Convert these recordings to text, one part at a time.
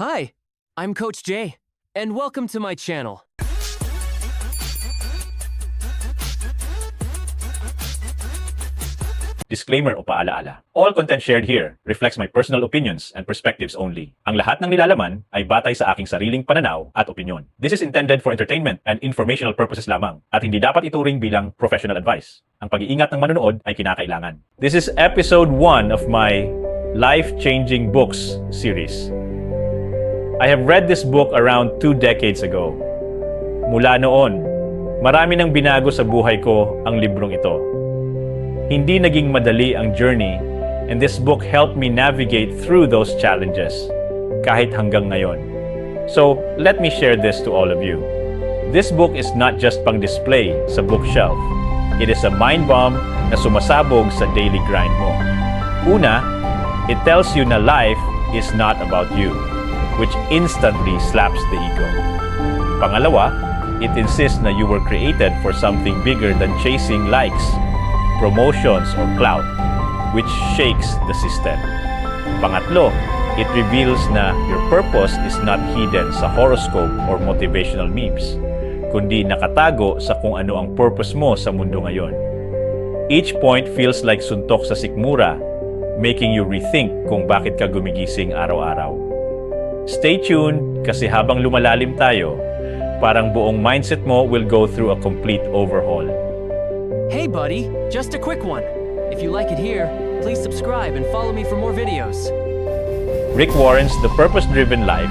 Hi, I'm Coach Jay, and welcome to my channel. Disclaimer o paalaala. All content shared here reflects my personal opinions and perspectives only. Ang lahat ng nilalaman ay batay sa aking sariling pananaw at opinyon. This is intended for entertainment and informational purposes lamang at hindi dapat ituring bilang professional advice. Ang pag-iingat ng manonood ay kinakailangan. This is episode 1 of my Life-Changing Books series. I have read this book around 2 decades ago. Mula noon, marami nang binago sa buhay ko ang librong ito. Hindi naging madali ang journey, and this book helped me navigate through those challenges, kahit hanggang ngayon. So, let me share this to all of you. This book is not just pang display sa bookshelf. It is a mind bomb na sumasabog sa daily grind mo. Una, it tells you na life is not about you, which instantly slaps the ego. Pangalawa, it insists na you were created for something bigger than chasing likes, promotions, or clout, which shakes the system. Pangatlo, it reveals na your purpose is not hidden sa horoscope or motivational memes, kundi nakatago sa kung ano ang purpose mo sa mundo ngayon. Each point feels like suntok sa sikmura, making you rethink kung bakit ka gumigising araw-araw. Stay tuned kasi habang lumalalim tayo, parang buong mindset mo will go through a complete overhaul. Hey buddy, just a quick one. If you like it here, please subscribe and follow me for more videos. Rick Warren's The Purpose-Driven Life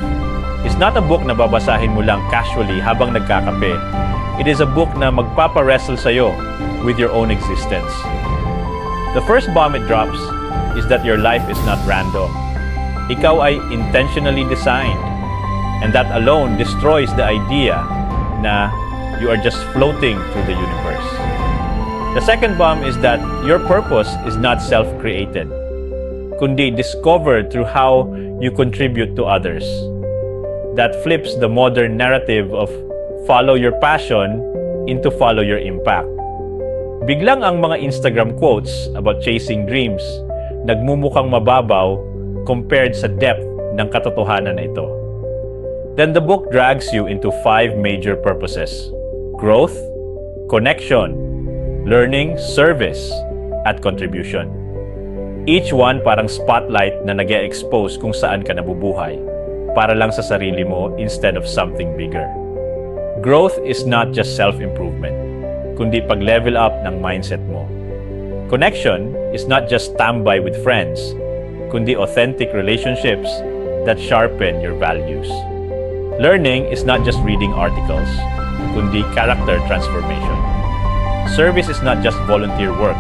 is not a book na babasahin mo lang casually habang nagkakape. It is a book na magpapa-wrestle sa'yo with your own existence. The first bomb it drops is that your life is not random. Ikaw ay intentionally designed, and that alone destroys the idea na you are just floating through the universe. The second bomb is that your purpose is not self-created, kundi discovered through how you contribute to others. That flips the modern narrative of follow your passion into follow your impact. Biglang ang mga Instagram quotes about chasing dreams nagmumukhang mababaw compared sa depth ng katotohanan na ito. Then the book drags you into 5 major purposes: growth, connection, learning, service, at contribution. Each one parang spotlight na nag-e-expose kung saan ka nabubuhay, para lang sa sarili mo instead of something bigger. Growth is not just self-improvement, kundi pag-level up ng mindset mo. Connection is not just tambay with friends, kundi authentic relationships that sharpen your values. Learning is not just reading articles, kundi character transformation. Service is not just volunteer work,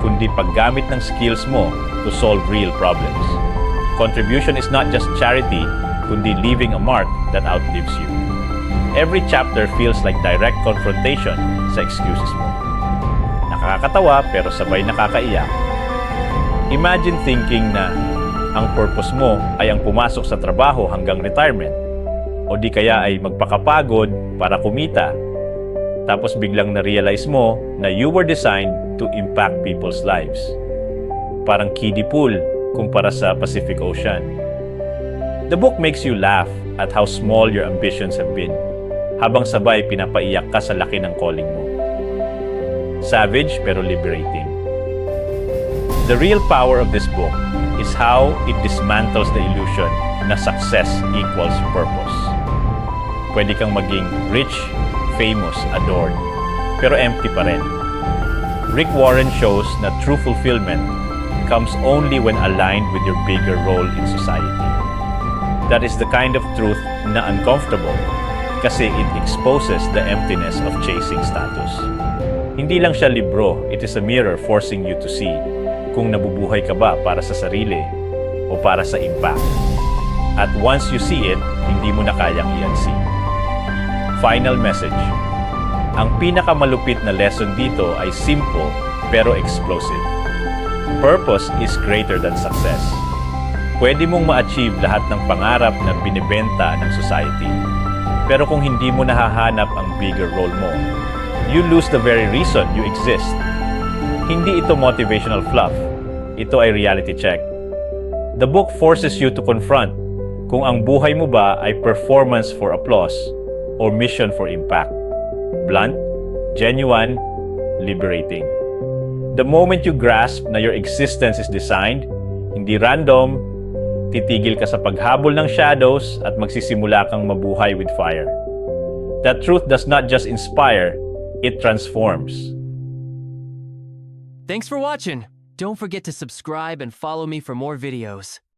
kundi paggamit ng skills mo to solve real problems. Contribution is not just charity, kundi leaving a mark that outlives you. Every chapter feels like direct confrontation sa excuses mo. Nakakatawa pero sabay nakakaiyak. Imagine thinking na ang purpose mo ay ang pumasok sa trabaho hanggang retirement, o di kaya ay magpakapagod para kumita. Tapos biglang na-realize mo na you were designed to impact people's lives. Parang kiddie pool kumpara sa Pacific Ocean. The book makes you laugh at how small your ambitions have been, habang sabay pinapaiyak ka sa laki ng calling mo. Savage pero liberating. The real power of this book is how it dismantles the illusion na success equals purpose. Pwede kang maging rich, famous, adored, pero empty pa rin. Rick Warren shows na true fulfillment comes only when aligned with your bigger role in society. That is the kind of truth na uncomfortable kasi it exposes the emptiness of chasing status. Hindi lang siya libro, it is a mirror forcing you to see kung nabubuhay ka ba para sa sarili o para sa impact. At once you see it, hindi mo na kayang i-unsee. Final message. Ang pinakamalupit na lesson dito ay simple pero explosive. Purpose is greater than success. Pwede mong ma-achieve lahat ng pangarap na binibenta ng society. Pero kung hindi mo nahahanap ang bigger role mo, you lose the very reason you exist. Hindi ito motivational fluff. Ito ay reality check. The book forces you to confront kung ang buhay mo ba ay performance for applause or mission for impact. Blunt, genuine, liberating. The moment you grasp na your existence is designed, hindi random, titigil ka sa paghabol ng shadows at magsisimula kang mabuhay with fire. That truth does not just inspire, it transforms. Thanks for watching. Don't forget to subscribe and follow me for more videos.